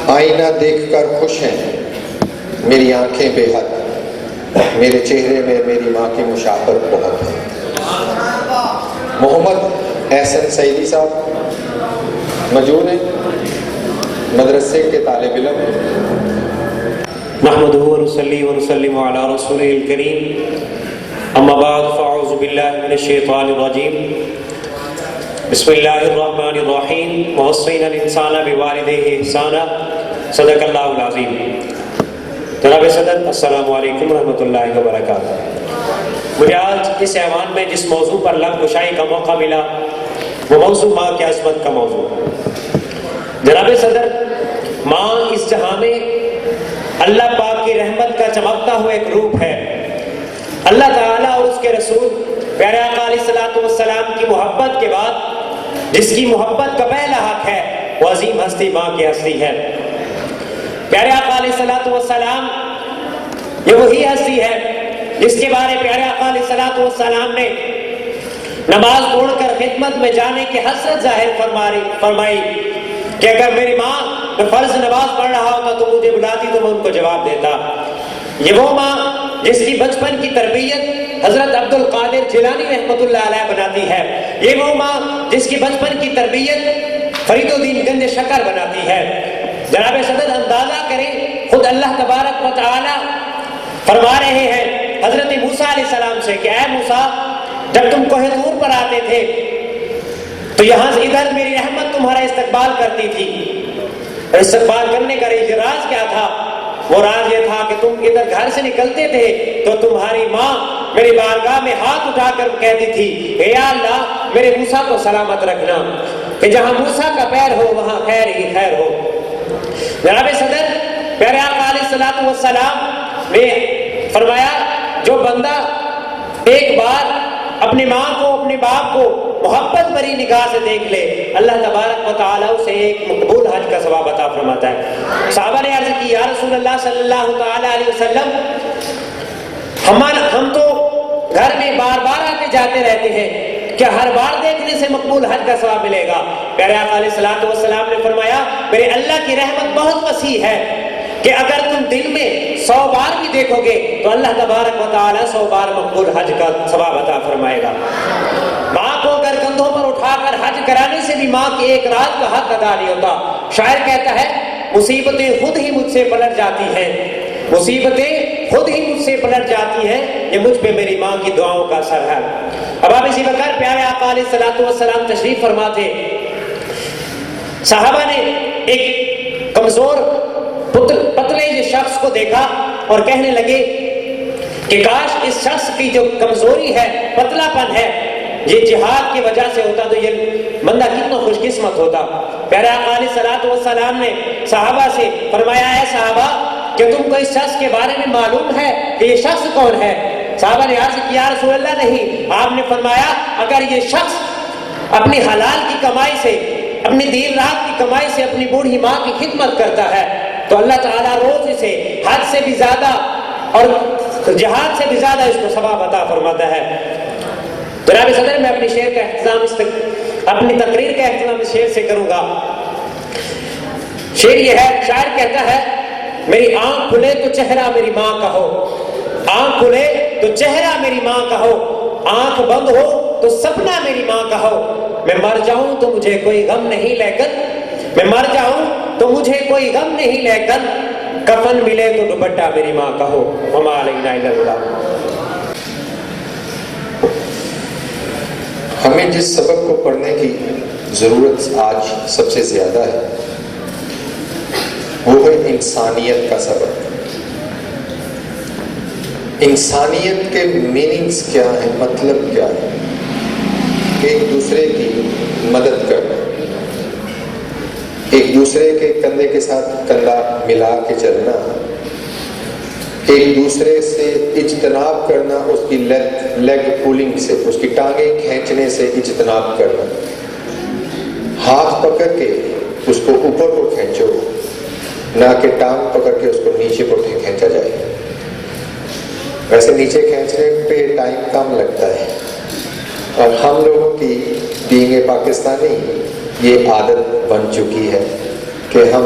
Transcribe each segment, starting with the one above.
آئینہ دیکھ کر خوش ہیں میری آنکھیں بے حد، میرے چہرے میں میری ماں کی مشابہت بہت ہے۔ محمد احسن سعیدی صاحب موجود ہیں، مدرسے کے طالب علم ہیں۔ نحمده ونصلي ونسلم على رسوله الكريم اما بعد فاعوذ بالله من الشيطان الرجيم بسم الله الرحمن الرحيم ووصينا الانسان بوالديه احسانا صدق اللہ العظیم۔ جناب صدر السلام علیکم ورحمۃ اللہ وبرکاتہ۔ مجھے آج اس ایوان میں جس موضوع پر لب گشائی کا موقع ملا وہ موضوع ماں کی عظمت کا موضوع۔ جناب صدر، ماں اس جہاں میں اللہ پاک کی رحمت کا چمکتا ہوا ایک روپ ہے۔ اللہ تعالیٰ اور اس کے رسول پیارے آقا علیہ الصلوۃ والسلام کی محبت کے بعد جس کی محبت کا پہلا حق ہے وہ عظیم ہستی ماں کی ہستی ہے۔ پیارے آقا علیہ الصلوۃ والسلام یہ وہی ہستی ہے جس کے بارے پیارے آقا علیہ الصلوۃ والسلام نے نماز چھوڑ کر خدمت میں جانے کی حسرت ظاہر فرمائی کہ اگر میری ماں میں فرض نماز پڑھ رہا ہوتا تو مجھے بلاتی تو میں ان کو جواب دیتا۔ یہ وہ ماں جس کی بچپن کی تربیت حضرت عبد القادر جیلانی رحمۃ اللہ علیہ بناتی ہے۔ یہ وہ ماں جس کی بچپن کی تربیت فرید الدین گنج شکر بناتی ہے۔ جناب صدر، اندازہ کریں، خود اللہ تبارک و تعالی فرما رہے ہیں حضرت موسیٰ علیہ السلام سے کہ اے موسیٰ، جب تم کوہ طور پر آتے تھے تو یہاں سے ادھر میری رحمت تمہارا استقبال کرتی تھی۔ استقبال کرنے کا راز کیا تھا؟ وہ راز یہ تھا کہ تم ادھر گھر سے نکلتے تھے تو تمہاری ماں میری بارگاہ میں ہاتھ اٹھا کر کہتی تھی اے اللہ میرے موسیٰ کو سلامت رکھنا، کہ جہاں موسیٰ کا پیر ہو وہاں خیر ہی خیر ہو۔ جناب صدر، پیارے آقا علیہ الصلوۃ والسلام نے فرمایا جو بندہ ایک بار اپنی ماں کو اپنے باپ کو محبت بری نگاہ سے دیکھ لے، اللہ تبارک و تعالیٰ اسے ایک مقبول حج کا ثواب عطا فرماتا ہے۔ صحابہ نے عرض کی یا رسول اللہ صلی اللہ تعالیٰ علیہ وسلم، ہم تو گھر میں بار بار آتے جاتے رہتے ہیں، کیا ہر بار دیکھنے سے مقبول حج کا ثواب ملے گا؟ پیارے آقا علیہ الصلوۃ والسلام نے فرمایا میرے اللہ کی رحمت بہت وسیع ہے کہ اگر تم دن میں 100 بار بھی دیکھو گے تو اللہ تبارک و تعالیٰ 100 بار مقبول حج کا ثواب عطا فرمائے گا۔ ماں کو اگر کندھوں پر اٹھا کر حج کرانے سے بھی ماں کی ایک رات کا حق ادا نہیں ہوتا۔ شاعر کہتا ہے مصیبتیں خود ہی مجھ سے پلٹ جاتی ہیں، مصیبتیں خود ہی مجھ سے پلٹ جاتی ہیں، یہ مجھ پہ میری ماں کی دعاؤں کا اثر ہے۔ اب آپ اسی بکر پیارے آقا علیہ الصلوۃ والسلام تشریف فرما تھے۔ صحابہ نے ایک کمزور پتلے شخص کو دیکھا اور کہنے لگے کہ کاش اس شخص کی جو کمزوری ہے، پتلا پن ہے، یہ جہاد کی وجہ سے ہوتا تو یہ بندہ کتنا خوش قسمت ہوتا۔ پیارے آقا علیہ الصلوۃ والسلام نے صحابہ سے فرمایا اے صحابہ، کہ تم کو اس شخص کے بارے میں معلوم ہے کہ یہ شخص کون ہے؟ صحابہ نے عرض کیا یا رسول اللہ نہیں۔ آپ نے فرمایا اگر یہ شخص اپنی حلال کی کمائی سے، اپنی دیر رات کی کمائی سے اپنی بوڑھی ماں کی خدمت کرتا ہے تو اللہ تعالیٰ روز اسے حج سے بھی زیادہ اور جہاد سے بھی زیادہ اس کو ثواب عطا فرماتا ہے۔ جناب صدر، میں اپنی شعر کا اہتمام اپنی تقریر کا اہتمام اس شعر سے کروں گا۔ شعر یہ ہے، شاعر کہتا ہے میری آنکھ کھلے تو چہرہ میری ماں کا ہو، آنکھ کھلے تو چہرہ میری ماں کا ہو، آنکھ بند ہو تو سپنا میری ماں کا ہو، میں مر جاؤں تو مجھے کوئی غم نہیں لیکن، میں مر جاؤں تو مجھے کوئی غم نہیں لیکن، کفن ملے تو دوپٹہ میری ماں کا ہو، وما علینا الا البلاغ۔ ہمیں جس سبق کو پڑھنے کی ضرورت آج سب سے زیادہ ہے وہ ہے انسانیت کا سبق۔ انسانیت کے میننگز کیا ہیں، مطلب کیا ہے؟ ایک دوسرے کی مدد کرنا، ایک دوسرے کے کندھے کے ساتھ کندھا ملا کے چلنا، ایک دوسرے سے اجتناب کرنا، اس کی لیگ پولنگ سے، اس کی ٹانگیں کھینچنے سے اجتناب کرنا، ہاتھ پکڑ کے اس کو اوپر کو کھینچو، نہ کہ ٹانگ پکڑ کے اس کو نیچے کو کھینچا جائے۔ ویسے نیچے کھینچنے پہ ٹائم کم لگتا ہے، اور ہم لوگوں کی بینگ اے پاکستانی یہ عادت بن چکی ہے کہ ہم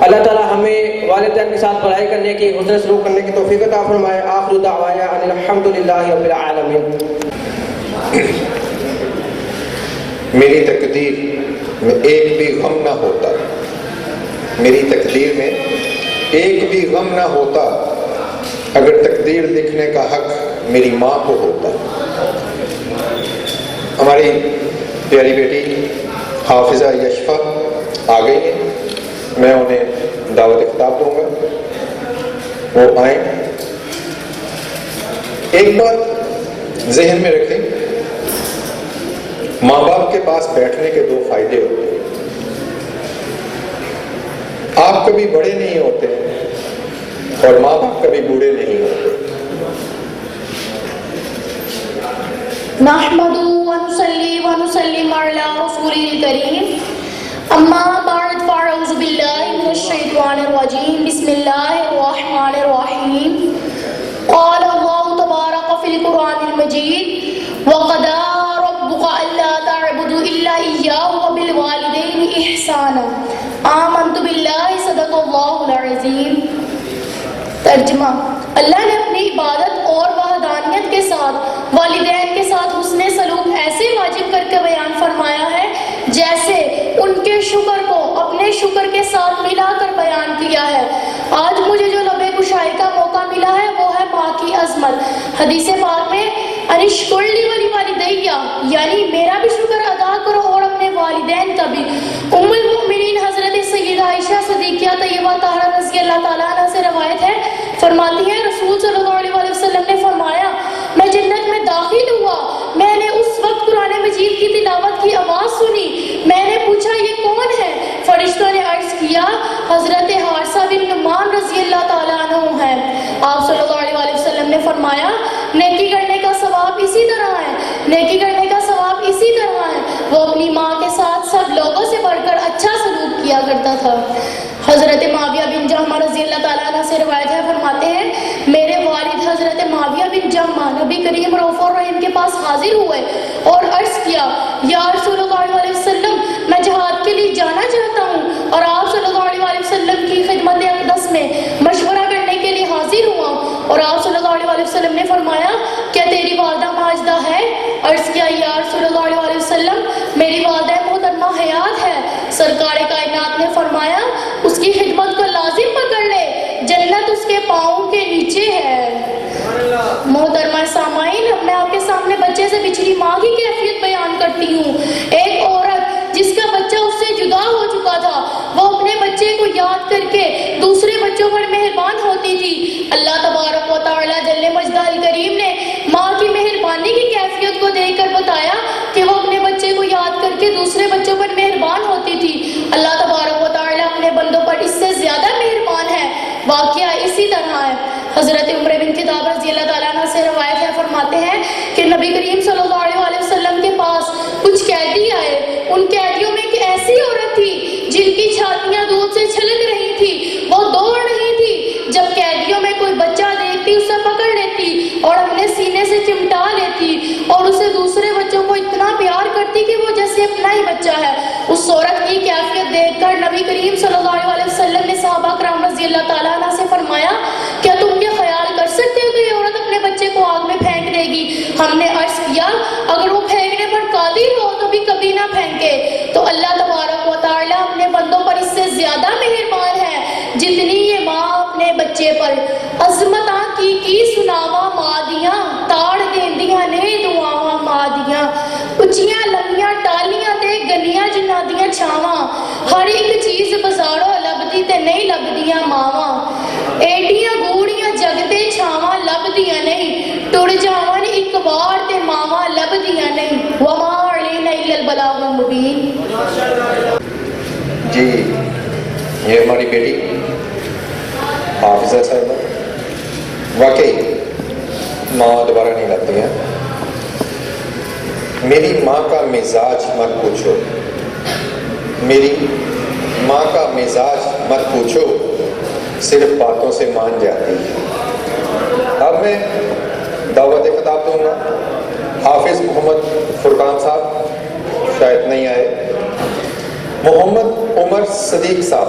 اللہ تعالی ہمیں والدین کے ساتھ بھلائی کرنے کی، حسن سلوک کرنے کی توفیق عطا فرمائے۔ آخر دعوانا ان الحمدللہ رب العالمین۔ میری تقدیر میں ایک بھی غم نہ ہوتا، میری تقدیر میں ایک بھی غم نہ ہوتا اگر تقدیر لکھنے کا حق میری ماں کو ہوتا۔ ہماری پیاری بیٹی حافظہ یشفا آ گئی ہیں، میں انہیں دعوت خطاب دوں گا، وہ آئیں۔ ایک بات ذہن میں رکھیں، ماں باپ کے پاس بیٹھنے کے دو فائدے ہوتے ہیں۔ آپ کبھی بڑے نہیں ہوتے اور ماں باپ کبھی بوڑھے نہیں ہوتے۔ نحمده ونصلي ونسلم على رسوله الكريم اما بعد فاعوذ بالله من الشيطان الرجيم بسم الله الرحمن الرحيم قال الله تبارك في القرآن المجيد وقضى ربك ألا تعبدوا إلا إياه وبالوالدين إحسانا آمنت بالله صدق الله العظيم۔ ترجمہ: اللہ نے اپنی عبادت اور وحدانیت کے ساتھ والدین کے ساتھ حسن سلوک ایسے واجب کر کے بیان فرمایا ہے جیسے ان کے شکر کو اپنے شکر کے ساتھ ملا کر بیان کیا ہے۔ آج مجھے جو لبے گشائی کا موقع ملا ہے وہ ہے ماں کی عظمت۔ حدیث پاک میں انشکر لی ولی والدیہ، یعنی میرا بھی شکر ادا کرو اور اپنے والدین کا بھی۔ ام المؤمنین حضرت سیدہ عائشہ صدیقہ طیبہ طاہرہ رضی اللہ تعالیٰ عنہ سے روایت ہے، فرماتی ہیں رسول صلی اللہ علیہ وسلم نے فرمایا میں جنت میں داخل ہوا، میں نے اس وقت قرآن مجید کی تلاوت کی آواز سنی، میں نے پوچھا یہ کون ہے؟ فرشتوں نے عرض کیا حضرت حارثہ بن نعمان رضی اللہ تعالیٰ عنہ ہے۔ آپ صلی اللہ علیہ وسلم نے فرمایا نیکی کرنے کا ثواب اسی طرح ہے، نیکی کرنے کا ثواب اسی طرح ہے۔ وہ اپنی ماں کے ساتھ سب لوگوں سے بڑھ کر اچھا سلوک کیا کرتا تھا۔ حضرت معاویہ بن جہمہ رضی اللہ تعالیٰ عنہ سے روایت ہے، فرماتے ہیں میرے والد حضرت معاویہ بن جہمہ نبی کریم رؤوف الرحیم کے پاس حاضر ہوئے اور عرض کیا یا رسول اللہ علیہ وسلم میں جہاد کے لیے جانا چاہتا ہوں اور آپ صلی اللہ علیہ وسلم کی خدمت اقدس میں مشورہ کرنے کے لیے حاضر ہوا، اور آپ صلی اللہ علیہ وسلم نے فرمایا کیا تیری والدہ ماجدہ ہے؟ عرض کیا یا رسول اللہ علیہ وسلم میری والدہ محترمہ حیات ہے۔ سرکار کائنات نے فرمایا اس کی خدمت کو لازم پکڑ لے، جنت اس کے پاؤں کے نیچے ہے۔ محترمہ سامعین، میں آپ کے سامنے بچے سے بچھڑی ماں کی کیفیت بیان کرتی ہوں۔ ایک عورت جس کا بچہ اس سے جدا ہو چکا تھا، وہ اپنے بچے کو یاد کر کے دوسرے بچوں پر مہربان ہوتی تھی۔ اللہ تبارک و تعالی جل مجدہ الکریم نے ماں کی مہربانی کی کیفیت کو دیکھ کر بتایا کہ وہ اپنے بچے کو یاد کر کے دوسرے بچوں پر مہربان ہوتی تھی۔ اللہ تبارک و تعالی اپنے بندوں پر اس سے زیادہ مہربان ہے۔ واقعہ اسی طرح ہے۔ حضرت عمر بن خطاب رضی اللہ تعالیٰ عنہ سے روایت ہے، فرماتے ہیں کہ نبی کریم صلی اللہ علیہ وسلم کے پاس کچھ قیدی آئے۔ ان قیدیوں میں ایک ایسی عورت تھی جن کی چھاتیاں دودھ سے چھلک رہی تھی، وہ دوڑ رہی تھی۔ جب قیدیوں میں کوئی بچہ دیکھتی اسے پکڑ لیتی اور اپنے سینے سے چمٹا لیتی اور اسے دوسرے بچوں کو اتنا پیار کرتی کہ وہ جیسے اپنا ہی بچہ ہے۔ اس عورت کی کیفیت دیکھ کر نبی کریم صلی اللہ علیہ وسلم نے صحابہ کرام رضی اللہ تعالیٰ عنہ سے فرمایا کیا تم یہ خیال کر سکتے ہو کہ یہ عورت اپنے بچے کو آگ میں پھینک دے گی؟ ہم نے عرض کیا اگر وہ پھینکنے پر قادر ہو تو بھی کبھی نہ پھینکے۔ تو اللہ تبارک و تعالی اپنے بندوں پر اس سے زیادہ مہربان ہے جتنی یہ ماں اپنے بچے پر۔ عظمتاں کی سناواں مادیاں تاڑ دیندیاں نے دعاواں مادیاں، اچیاں لمیاں ٹالیاں تے گلیاں جنہاں دیاں چھاواں، ہر ایک چیز بازاروں لبدی تے نہیں لبدیاں ماواں، ایڈیاں گوڑیاں جگتے چھاواں لبدیاں نہیں، ٹر جاون ایک بار تے ماواں لبدیاں نہیں، وما علینا الا البلاغ المبین۔ جی یہ ہماری بیٹی حافظہ صاحبہ واقعی ماں دوبارہ نہیں لگتی ہیں۔ میری ماں کا مزاج مت پوچھو، میری ماں کا مزاج مت پوچھو، صرف باتوں سے مان جاتی ہے۔ اب میں دعوت خطاب دوں گا۔ حافظ محمد فرقان صاحب شاید نہیں آئے، محمد عمر صدیق صاحب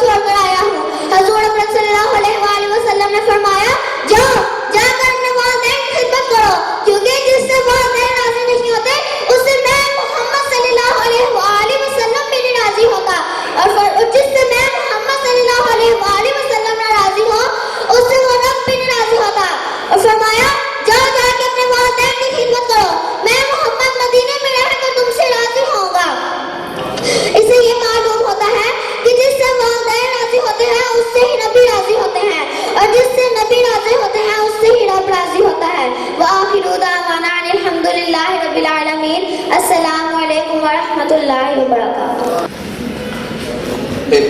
چھوڑ کر آیا ہوں. حضور اکرم صلی اللہ علیہ وآلہ وسلم نے فرمایا جاؤ جا کر اپنے والدین کی خدمت کرو, کیونکہ جس سے والدین راضی نہیں ہوتے اس سے میں محمد صلی اللہ علیہ وآلہ وسلم بھی نہیں راضی ہوتا, اور جس سے میں محمد صلی اللہ علیہ وآلہ وسلم نہ راضی ہوں اس سے وہ رب بھی نہیں راضی ہوتا. اور فرمایا جاؤ جا کے اپنے والدین کی خدمت کرو, میں محمد مدینے میں رہ کر تم سے راضی ہوں گا. اس سے یہ معلوم ہوتا ہے کہ جس سے والدین راضی ہوتے ہیں اس سے ہی نبی راضی ہوتے ہیں, اور جس سے نبی راضی ہوتے ہیں اس سے ہی رب راضی ہوتا ہے. وآخر دعوانا ان الحمد للہ رب العالمین. السلام علیکم ورحمۃ اللہ وبرکاتہ. ایک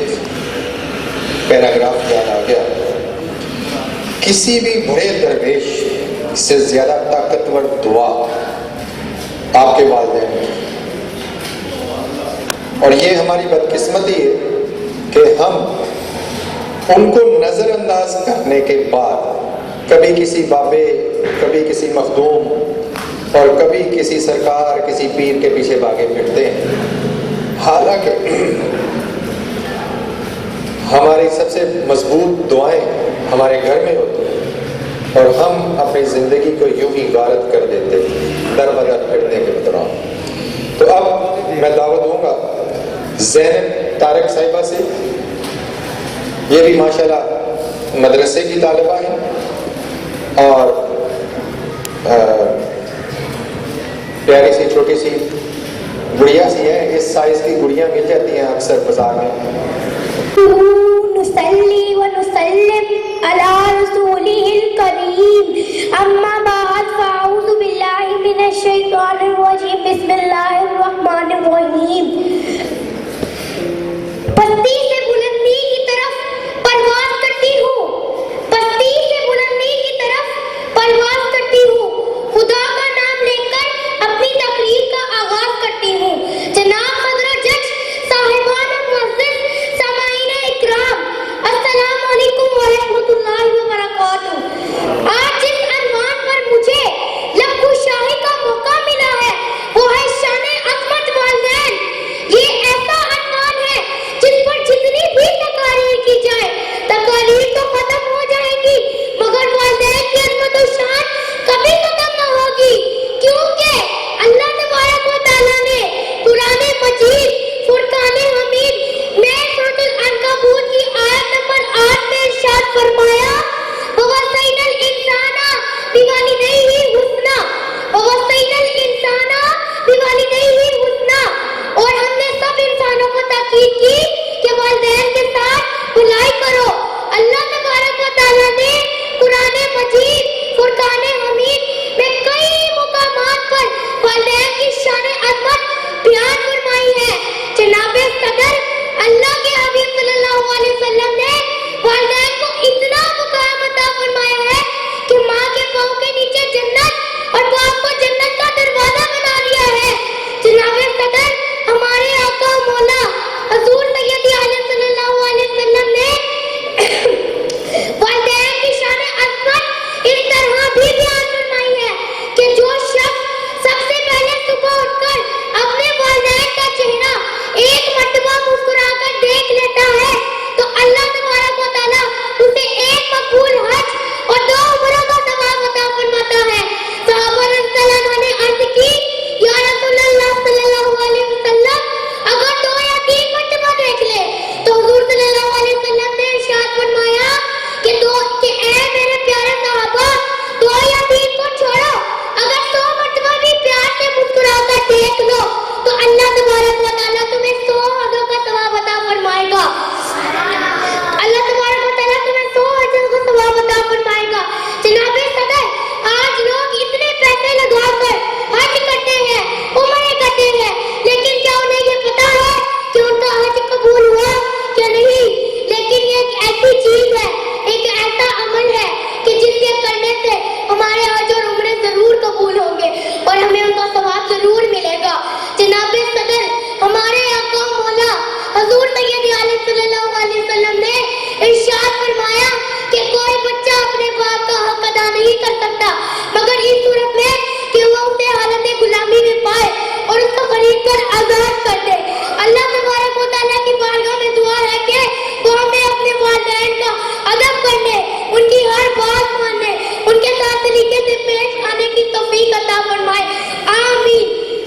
پیراگراف یاد آ گیا, کسی بھی بڑے درویش سے زیادہ طاقتور دعا آپ کے والدین ہیں, اور یہ ہماری بدقسمتی ہے کہ ہم ان کو نظر انداز کرنے کے بعد کبھی کسی بابے, کبھی کسی مخدوم اور کبھی کسی سرکار, کسی پیر کے پیچھے بھاگے پھرتے ہیں, حالانکہ ہماری سب سے مضبوط دعائیں ہمارے گھر میں ہوتی ہیں اور ہم اپنی زندگی کو یوں ہی غارت کر دیتے در بدر پھرنے کے دوران. تو اب میں دعوت دوں گا زینب طارق صاحبہ سے. یہ بھی ماشاءاللہ مدرسے کی طالبہ ہیں اور پیاری سی چھوٹی سی گڑیا سی ہے, اس سائز کی گڑیاں مل جاتی ہیں اکثر بازار میں. نصلي ونسلم على رسوله الكريم أما بعد فأعوذ بالله من الشيطان الرجيم بسم الله الرحمن الرحيم. پستی سے بلندی کی طرف پرواز کرتی ہوں, پستی سے بلندی کی طرف پرواز کرتی ہوں, خدا کا نام لے کر اپنی تقریر کا آغاز کرتی ہوں. جناب صدر جج, صاحبان معزز, سامعین اکرام, السلام علیکم ورحمۃ اللہ وبرکاتہ. آج جس عنوان پر مجھے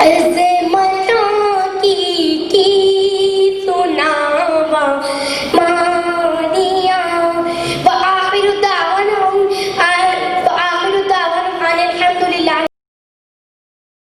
عز ملک